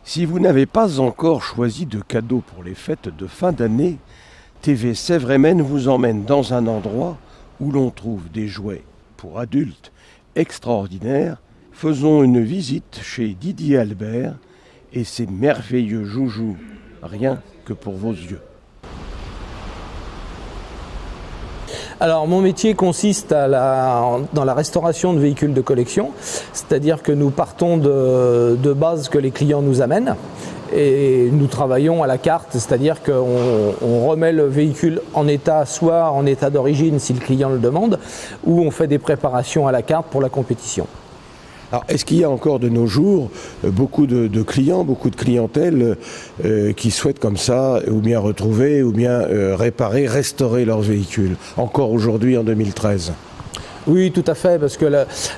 Si vous n'avez pas encore choisi de cadeau pour les fêtes de fin d'année, TV Sèvres-et-Maine vous emmène dans un endroit où l'on trouve des jouets pour adultes extraordinaires. Faisons une visite chez Didier Albert et ses merveilleux joujoux, rien que pour vos yeux. Alors mon métier consiste dans la restauration de véhicules de collection, c'est-à-dire que nous partons de bases que les clients nous amènent et nous travaillons à la carte, c'est-à-dire qu'on remet le véhicule en état, soit en état d'origine si le client le demande, ou on fait des préparations à la carte pour la compétition. Alors, est-ce qu'il y a encore de nos jours beaucoup de clients, beaucoup de clientèle qui souhaitent comme ça, ou bien retrouver, ou bien réparer, restaurer leurs véhicules, encore aujourd'hui en 2013 ? Oui, tout à fait, parce que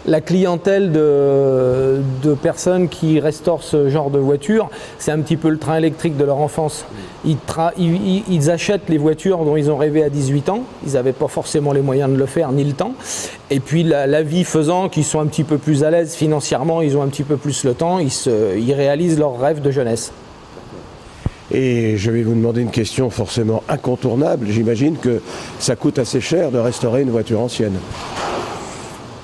la clientèle de personnes qui restaurent ce genre de voitures, c'est un petit peu le train électrique de leur enfance. Ils achètent les voitures dont ils ont rêvé à 18 ans, ils n'avaient pas forcément les moyens de le faire, ni le temps. Et puis la vie faisant qu'ils sont un petit peu plus à l'aise financièrement, ils ont un petit peu plus le temps, ils réalisent leurs rêves de jeunesse. Et je vais vous demander une question forcément incontournable. J'imagine que ça coûte assez cher de restaurer une voiture ancienne.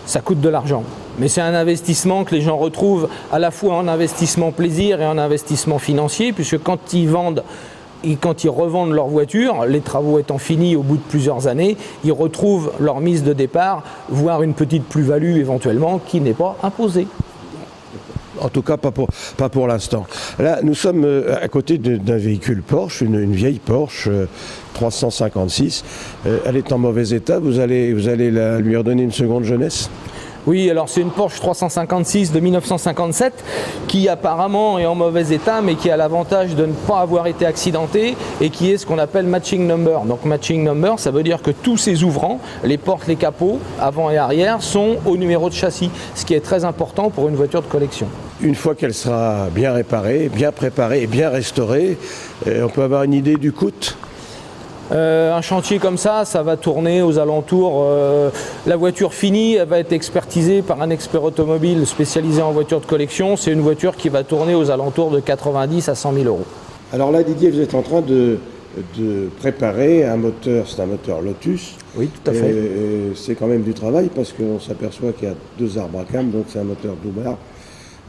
Ça coûte de l'argent, mais c'est un investissement que les gens retrouvent à la fois en investissement plaisir et en investissement financier, puisque quand ils vendent et quand ils revendent leur voiture, les travaux étant finis au bout de plusieurs années, ils retrouvent leur mise de départ, voire une petite plus-value éventuellement qui n'est pas imposée. En tout cas, pas pour l'instant. Là, nous sommes à côté d'un véhicule Porsche, une vieille Porsche 356. Elle est en mauvais état. Vous allez lui redonner une seconde jeunesse ? Oui, alors c'est une Porsche 356 de 1957 qui apparemment est en mauvais état, mais qui a l'avantage de ne pas avoir été accidentée et qui est ce qu'on appelle matching number. Donc matching number, ça veut dire que tous ses ouvrants, les portes, les capots, avant et arrière, sont au numéro de châssis, ce qui est très important pour une voiture de collection. Une fois qu'elle sera bien réparée, bien préparée et bien restaurée, on peut avoir une idée du coût ? Un chantier comme ça va tourner aux alentours. La voiture finie, elle va être expertisée par un expert automobile spécialisé en voitures de collection. C'est une voiture qui va tourner aux alentours de 90 à 100 000 euros. Alors là, Didier, vous êtes en train de préparer un moteur, c'est un moteur Lotus. Oui, tout à fait. C'est quand même du travail parce qu'on s'aperçoit qu'il y a 2 arbres à cames, donc c'est un moteur double arbre.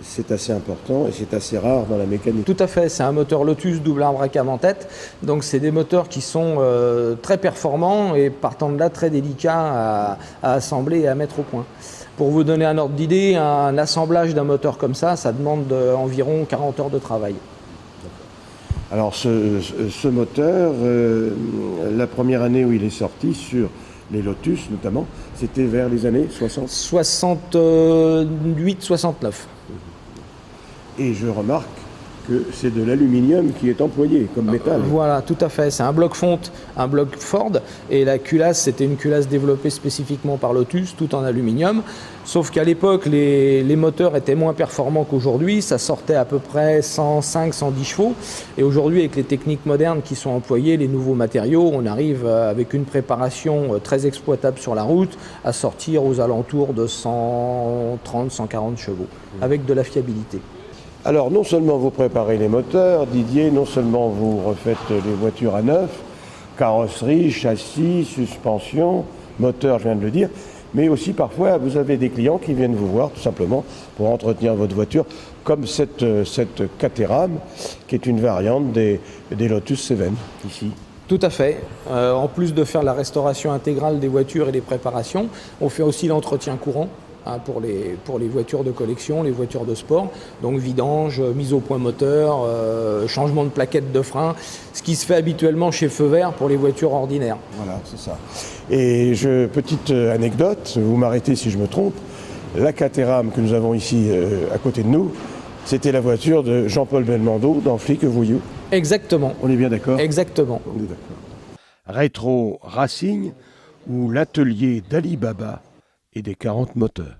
C'est assez important et c'est assez rare dans la mécanique. Tout à fait, c'est un moteur Lotus double arbre à cam en tête. Donc c'est des moteurs qui sont très performants et partant de là très délicats à assembler et à mettre au point. Pour vous donner un ordre d'idée, un assemblage d'un moteur comme ça demande environ 40 heures de travail. Alors ce moteur, la première année où il est sorti sur les Lotus notamment, c'était vers les années 60 68-69. Et je remarque que c'est de l'aluminium qui est employé comme métal. Voilà, tout à fait. C'est un bloc fonte, un bloc Ford. Et la culasse, c'était une culasse développée spécifiquement par Lotus, tout en aluminium. Sauf qu'à l'époque, les moteurs étaient moins performants qu'aujourd'hui. Ça sortait à peu près 105-110 chevaux. Et aujourd'hui, avec les techniques modernes qui sont employées, les nouveaux matériaux, on arrive avec une préparation très exploitable sur la route à sortir aux alentours de 130-140 chevaux, avec de la fiabilité. Alors non seulement vous préparez les moteurs, Didier, non seulement vous refaites les voitures à neuf, carrosserie, châssis, suspension, moteur, je viens de le dire, mais aussi parfois vous avez des clients qui viennent vous voir tout simplement pour entretenir votre voiture, comme cette Caterham, qui est une variante des Lotus Seven, ici. Tout à fait. En plus de faire la restauration intégrale des voitures et des préparations, on fait aussi l'entretien courant. Pour les voitures de collection, les voitures de sport, donc vidange, mise au point moteur, changement de plaquettes de frein, ce qui se fait habituellement chez Feu Vert pour les voitures ordinaires. Voilà, c'est ça. Et petite anecdote, vous m'arrêtez si je me trompe, la Caterham que nous avons ici à côté de nous, c'était la voiture de Jean-Paul Belmondo dans Flic Voyou. Exactement. On est bien d'accord ? Exactement. On est d'accord. Rétro Racing ou l'atelier d'Ali Baba et des 40 moteurs.